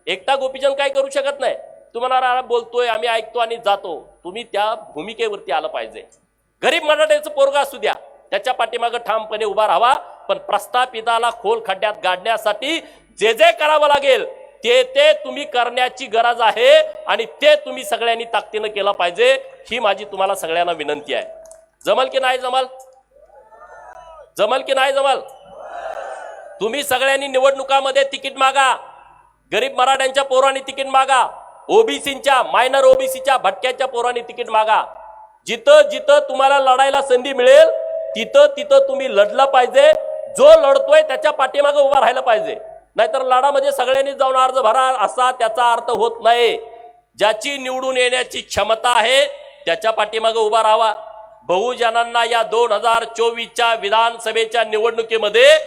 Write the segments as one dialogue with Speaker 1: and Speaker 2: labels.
Speaker 1: एकटा गोपीचंद काय करू शकत नाही। तुम्हाला बोलतोय आम्ही ऐकतो आणि जातो, तुम्ही त्या भूमिकेवरती आलं पाहिजे। गरीब मराठ्याचं पोरगा असू द्या, त्याच्या पाठीमागे ठामपणे उभा राहावा, पण प्रस्थापिताला खोल खड्ड्यात गाडण्यासाठी जे जे करावं लागेल ते तुम्ही करण्याची गरज आहे आणि ते तुम्ही सगळ्यांनी ताकदीने केलं पाहिजे। ही माझी तुम्हाला सगळ्यांना विनंती आहे। जमल की नाही जमल? जमल की नाही जमल? तुम्ही सगळ्यांनी निवडणुकामध्ये तिकीट मागा, गरीब मराठ्यांच्या पोरांनी तिकीट मागा, ओबीसीच्या मायनर ओबीसीच्या भटक्याच्या पोरांनी तिकीट मागा। जिथं जिथं तुम्हाला लढायला संधी मिळेल तिथं तिथं तुम्ही लढलं पाहिजे। जो लढतोय त्याच्या पाठीमागे उभा राहायला पाहिजे, नाहीतर लढामध्ये सगळ्यांनी जाऊन अर्ज भरा असा त्याचा अर्थ होत नाही। ज्याची निवडून येण्याची क्षमता आहे त्याच्या पाठीमागे उभा राहावा। बहुजनांना या 2024च्या विधानसभेच्या निवडणुकीमध्ये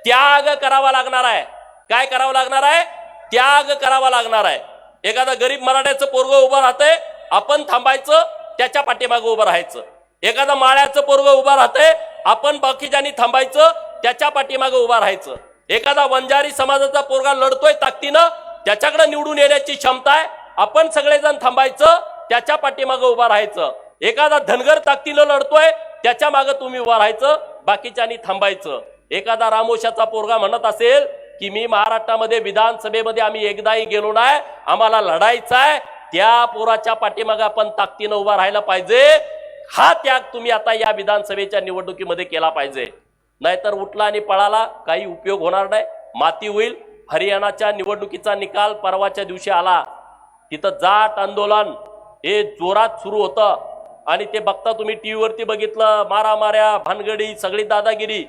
Speaker 1: त्याग करावा लागणार आहे। काय करावं लागणार आहे? त्याग करावा लागणार आहे। एखादा गरीब मराठ्याचं पोरगं उभं राहतंय, आपण थांबायचं, त्याच्या पाठीमागे उभं राहायचं। एखादा माळ्याचं पोरगं उभं राहतंय, आपण बाकीच्यांनी थांबायचं, त्याच्या पाठीमागे उभं राहायचं। एखादा वंजारी समाजाचा पोरगा लढतोय ताकदीनं, त्याच्याकडे निवडून येण्याची क्षमता आहे, आपण सगळेजण थांबायचं, त्याच्या पाठीमागे उभं राहायचं। एखादा धनगर ताकदीनं लढतोय, त्याच्या मागे तुम्ही उभं राहायचं, बाकीच्यांनी थांबायचं। एखादा रामोशाचा पोरगा म्हणत असेल की मी महाराष्ट्रामध्ये विधानसभेमध्ये आम्ही एकदाही गेलो नाही, आम्हाला लढायचं आहे, त्या पोराच्या पाठीमागे आपण ताकदीनं उभा राहायला पाहिजे। हा त्याग तुम्ही आता या विधानसभेच्या निवडणुकीमध्ये केला पाहिजे, नाहीतर उठला आणि पळाला काही उपयोग होणार नाही, माती होईल। हरियाणाच्या निवडणुकीचा निकाल परवाच्या दिवशी आला, तिथं जाट आंदोलन हे जोरात सुरू होतं आणि ते बघता तुम्ही टीव्हीवरती बघितलं, मारामाऱ्या भानगडी सगळी दादागिरी।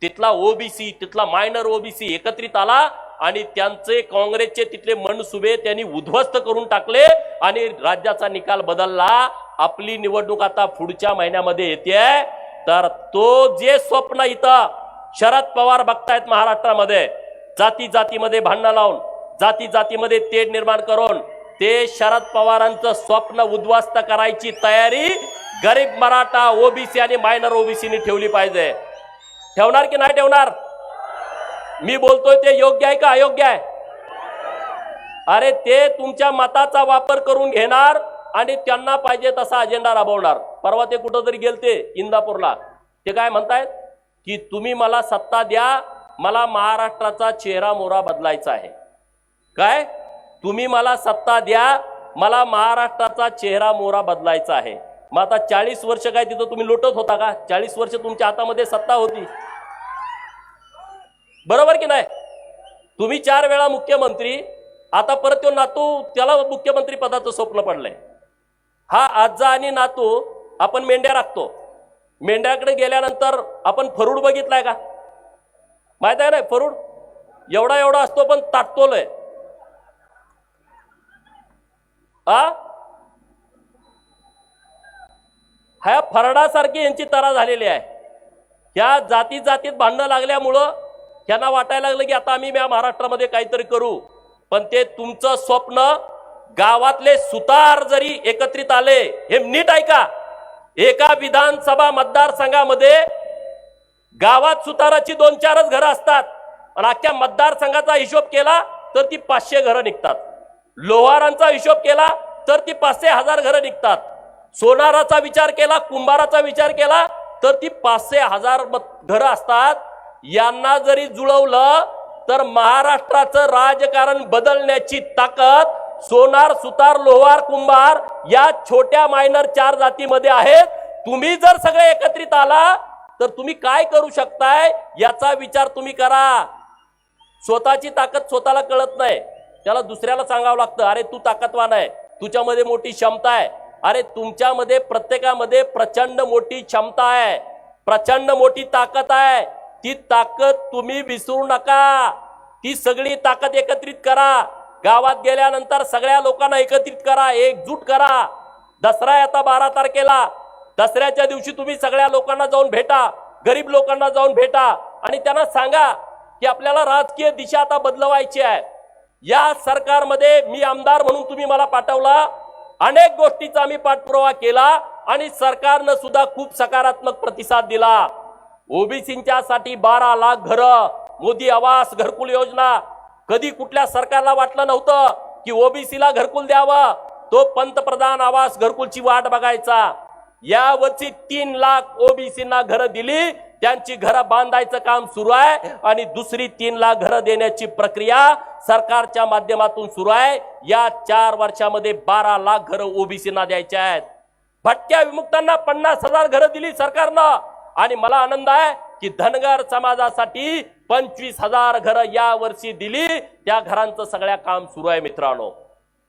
Speaker 1: तिथला ओबीसी तिथला मायनर ओबीसी एकत्रित आला आणि त्यांचे काँग्रेसचे तिथले मनसुबे त्यांनी उद्ध्वस्त करून टाकले आणि राज्याचा निकाल बदलला। आपली निवडणूक आता पुढच्या महिन्यामध्ये येते, तर तो जे स्वप्न इथं शरद पवार बघतायत महाराष्ट्रामध्ये, जाती जातीमध्ये भांडण लावून, जाती जातीमध्ये तेढ निर्माण करून, ते शरद पवारांचं स्वप्न उद्ध्वस्त करायची तयारी गरीब मराठा ओबीसी आणि मायनर ओबीसीनी ठेवली पाहिजे। ठेवणार की नाही ठेवणार? मी बोलतोय ते योग्य आहे का अयोग्य आहे? अरे ते तुमच्या मताचा वापर करून घेणार आणि त्यांना पाहिजे तसा अजेंडा राबवणार। परवा ते कुठं तरी गेलते इंदापूरला, ते काय म्हणतायत की तुम्ही मला सत्ता द्या, मला महाराष्ट्राचा चेहरा मोहरा बदलायचा आहे। काय? तुम्ही मला सत्ता द्या, मला महाराष्ट्राचा चेहरा मोहरा बदलायचा आहे। मग आता 40 वर्ष काय तिथं तुम्ही लुटत होता का? 40 वर्ष तुमच्या हातामध्ये सत्ता होती, बरोबर की नाही? तुम्ही 4 वेळा मुख्यमंत्री, आता परत तो नातू, त्याला मुख्यमंत्री पदाचं स्वप्न पडलंय। हा आजा आणि नातू आपण मेंढ्या राखतो, मेंढ्याकडे गेल्यानंतर आपण फरूड बघितलाय का? माहित आहे ना फरूड एवढा एवढा असतो पण ताटतोलय। ह्या फरडासारखी यांची तरा झालेली आहे। ह्या जाती जातीत भांडणं लागल्यामुळं त्यांना वाटायला लागलं की आता आम्ही महाराष्ट्रामध्ये काहीतरी करू, पण ते तुमचं स्वप्न, गावातले सुतार जरी एकत्रित आले, हे नीट ऐका, एका विधानसभा मतदारसंघामध्ये गावात सुताराची 2-4च घरं असतात आणि अख्ख्या मतदारसंघाचा हिशोब केला तर ती 500 घरं निघतात। लोहारांचा हिशोब केला तर ती 500,000 घरं निघतात। सोनाराचा विचार केला, कुंभाराचा विचार केला तर ती 500,000 घरं असतात। यांना जरी जुळवलं तर महाराष्ट्राचं राजकारण बदलण्याची ताकद सोनार, सुतार, लोहार, कुंभार या छोट्या मायनर 4 जातीमध्ये आहेत। तुम्ही जर सगळे एकत्रित आला तर तुम्ही काय करू शकताय याचा विचार तुम्ही करा। स्वतःची ताकद स्वतःला कळत नाही, त्याला दुसऱ्याला सांगावं लागतं, अरे तू ताकदवान आहे, तुझ्यामध्ये मोठी क्षमता आहे। अरे तुमच्यामध्ये प्रत्येकामध्ये प्रचंड मोठी क्षमता आहे, प्रचंड मोठी ताकद आहे। ती ताकद तुम्ही विसरू नका, ती सगळी ताकद एकत्रित करा। गावात गेल्यानंतर सगळ्या लोकांना एकत्रित करा, एकजूट करा। दसरा आता 12 तारखेला, दसऱ्याच्या दिवशी तुम्ही सगळ्या लोकांना जाऊन भेटा, गरीब लोकांना जाऊन भेटा आणि त्यांना सांगा की आपल्याला राजकीय दिशा आता बदलवायची आहे। या सरकारमध्ये मी आमदार म्हणून तुम्ही मला पाठवला, अनेक गोष्टीचा आम्ही पाठपुरावा केला आणि सरकारनं सुद्धा खूप सकारात्मक प्रतिसाद दिला। ओबीसींच्या साठी 12 लाख घरं, मोदी आवास घरकुल योजना, कधी कुठल्या सरकारला वाटलं नव्हतं की ओबीसीला घरकुल द्यावं, तो पंतप्रधान आवास घरकुलची वाट बघायचा। यावर्षी 3 लाख ओबीसींना घरं दिली, त्यांची घरं बांधायचं काम सुरू आहे आणि दुसरी 3 लाख घरं देण्याची प्रक्रिया सरकारच्या माध्यमातून सुरू आहे। या 4 वर्षामध्ये 12 लाख घरं ओबीसींना द्यायची आहेत। भटक्या विमुक्तांना 50,000 घरं दिली सरकारनं आणि मला आनंद आहे की धनगर समाजासाठी 25,000 घरं या वर्षी दिली। त्या घरांचं सगळ्या काम सुरू आहे मित्रांनो।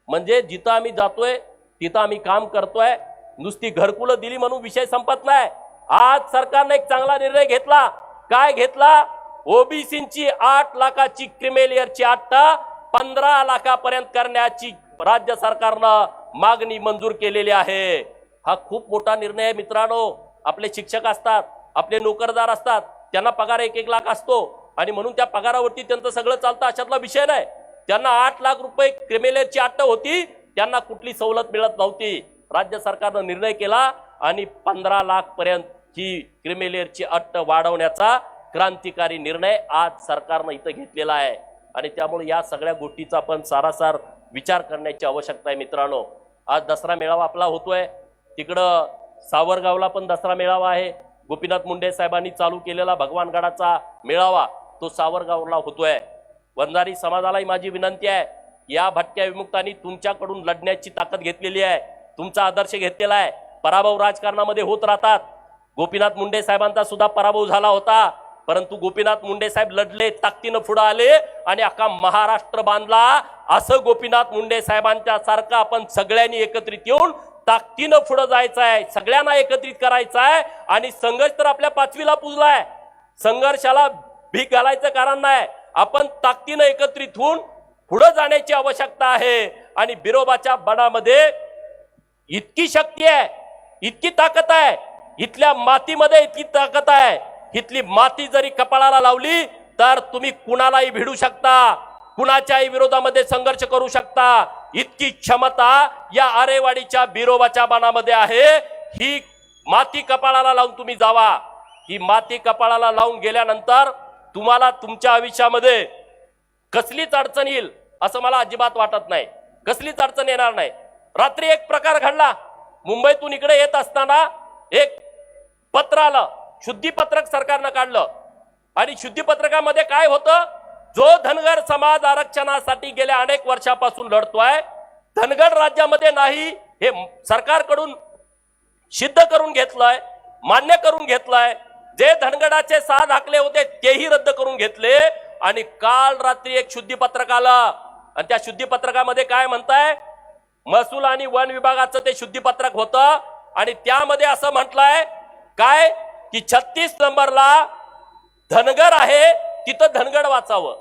Speaker 1: म्हणजे जिथं आम्ही जातोय तिथं आम्ही काम करतोय। नुसती घरकुलं दिली म्हणून विषय संपत नाही। आज सरकारने एक चांगला निर्णय घेतला। काय घेतला? ओबीसींची 8 लाखाची क्रिमिलेअरची अट 15 लाखापर्यंत करण्याची राज्य सरकारनं मागणी मंजूर केलेली आहे। हा खूप मोठा निर्णय आहे मित्रांनो। आपले शिक्षक असतात, आपले नोकरदार असतात, त्यांना पगार 1-1 लाख असतो आणि म्हणून त्या पगारावरती त्यांचं सगळं चालतं अशातला विषय नाही। त्यांना 8 लाख रुपये क्रिमिलेअरची अट होती, त्यांना कुठली सवलत मिळत नव्हती। राज्य सरकारनं निर्णय केला आणि 15 लाख पर्यंत ही क्रिमिलेअरची अट वाढवण्याचा क्रांतिकारी निर्णय आज सरकारनं इथं घेतलेला आहे आणि त्यामुळे या सगळ्या गोष्टीचा आपण सारासार विचार करण्याची आवश्यकता आहे मित्रांनो। आज दसरा मेळावा आपला होतोय, तिकडं सावरगावला पण दसरा मेळावा आहे। गोपीनाथ मुंडे साहेबांनी चालू केलेला भगवानगडाचा मेळावा तो सावरगावला होतोय। वंजारी समाजालाही माझी विनंती आहे, या भटक्या विमुक्तांनी तुमच्याकडून लढण्याची ताकद घेतलेली आहे, तुमचा आदर्श घेतलेला आहे। पराभव राजकारणामध्ये होत राहतात। गोपीनाथ मुंडे साहेबांचा सुद्धा पराभव झाला होता, परंतु गोपीनाथ मुंडे साहेब लढले, ताकदीनं पुढे आले आणि अख्खा महाराष्ट्र बांधला। असं गोपीनाथ मुंडे साहेबांच्या सारखं आपण सगळ्यांनी एकत्रित येऊन ताकदीनं पुढे जायचं आहे, सगळ्यांना एकत्रित करायचं आहे। आणि संघर्ष तर आपल्या 5वीला पुजलाय, संघर्षाला भीक घालायचं कारण नाही। आपण ताकदीनं एकत्रित होऊन पुढे जाण्याची आवश्यकता आहे आणि बिरोबाच्या बणामध्ये इतकी शक्ती आहे, इतकी ताकद आहे, इथल्या मातीमध्ये इतकी ताकद आहे। इथली माती जरी कपाळाला लावली तर तुम्ही कुणालाही भिडू शकता, कुणाच्याही विरोधामध्ये संघर्ष करू शकता। इतकी क्षमता या आरेवाडीच्या बिरोबाच्या बाणामध्ये आहे। ही माती कपाळाला लावून तुम्ही जावा। ही माती कपाळाला लावून गेल्यानंतर तुम्हाला तुमच्या आयुष्यामध्ये कसलीच अडचण येईल असं मला अजिबात वाटत नाही, कसलीच अडचण येणार नाही। रात्री एक प्रकार घडला, मुंबईतून इकडे येत असताना एक पत्र आलं, शुद्धीपत्रक सरकारनं काढलं आणि शुद्धीपत्रकामध्ये काय होतं? जो धनगर समाज आरक्षणासाठी गेल्या अनेक वर्षापासून लढतोय, धनगर राज्यामध्ये नाही हे सरकारकडून सिद्ध करून घेतलंय, मान्य करून घेतलंय। जे धनगराचे 6 दाखले होते तेही रद्द करून घेतले आणि काल रात्री एक शुद्धीपत्रक आलं आणि त्या शुद्धीपत्रकामध्ये काय म्हणताय? महसूल आणि वन विभागाचं ते शुद्धीपत्रक होतं आणि त्यामध्ये असं म्हटलंय काय की 36 नंबरला धनगर आहे तिथं धनगड वाचावं।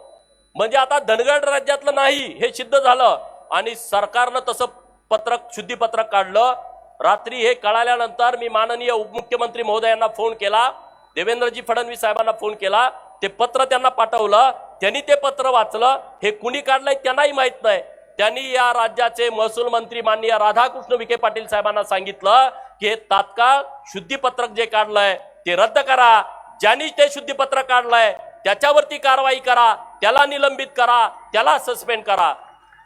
Speaker 1: म्हणजे आता धनगड राज्यातलं नाही हे सिद्ध झालं आणि सरकारनं तसं पत्रक शुद्धीपत्रक काढलं। रात्री हे कळाल्यानंतर मी माननीय उपमुख्यमंत्री महोदयांना फोन केला, देवेंद्रजी फडणवीस साहेबांना फोन केला, ते पत्र त्यांना पाठवलं, त्यांनी ते पत्र वाचलं। हे कुणी काढलंय त्यांनाही माहित नाही। त्यांनी या राज्याचे महसूल मंत्री माननीय राधाकृष्ण विखे पाटील साहेबांना सांगितलं की हे तात्काळ शुद्धीपत्रक जे काढलंय ते रद्द करा, ज्यांनी ते शुद्धीपत्रक काढलंय त्याच्यावरती कारवाई करा, त्याला निलंबित करा, त्याला सस्पेंड करा।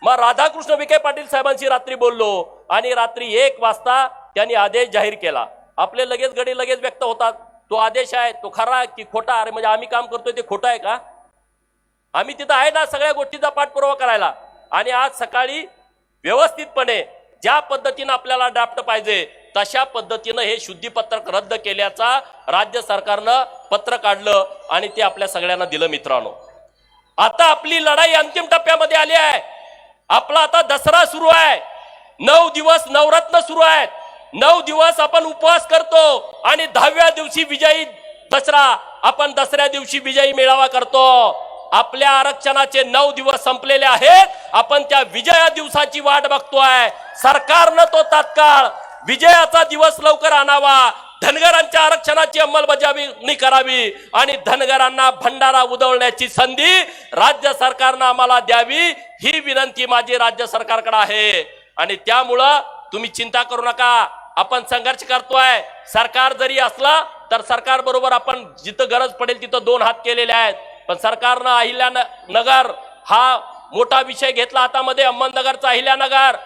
Speaker 1: मग राधाकृष्ण विखे पाटील साहेबांशी रात्री बोललो आणि रात्री 1 वाजता त्यांनी आदेश जाहीर केला। आपले लगेच गडी लगेच व्यक्त होतात, तो आदेश आहे तो खरा की खोटा? अरे म्हणजे आम्ही काम करतोय ते खोटं आहे का? आम्ही तिथं आहे ना सगळ्या गोष्टीचा पाठपुरावा करायला। आणि आज सकाळी व्यवस्थितपणे ज्या पद्धतीने आपल्याला ड्राफ्ट पाहिजे तशा पद्धतीनं हे शुद्धीपत्रक रद्द केल्याचा राज्य सरकारनं पत्र काढलं आणि ते आपल्या सगळ्यांना दिलं। मित्रांनो, आता आपली लढाई अंतिम टप्प्यामध्ये आली आहे। आपला आता दसरा सुरू आहे, 9 दिवस नवरत्न सुरू आहेत, 9 दिवस आपण उपवास करतो आणि 10व्या दिवशी विजयी दसरा, आपण दसऱ्या दिवशी विजयी मेळावा करतो। आपल्या आरक्षणाचे 9 दिवस संपलेले आहेत, आपण त्या विजया दिवसाची वाट बघतोय। सरकारनं तो विजयाचा दिवस लवकर आणावा, धनगरांच्या आरक्षणाची अंमलबजावणी करावी आणि धनगरांना भंडारा उधळण्याची संधी राज्य सरकारनं आम्हाला द्यावी, ही विनंती माझी राज्य सरकारकडे आहे। आणि त्यामुळं तुम्ही चिंता करू नका, आपण संघर्ष करतोय। सरकार जरी असला तर सरकार बरोबर आपण जिथं गरज पडेल तिथं 2 हात केलेले आहेत, पण सरकारनं अहिल्यानगर हा मोठा विषय घेतला हातामध्ये, अहमदनगरचा अहिल्यानगर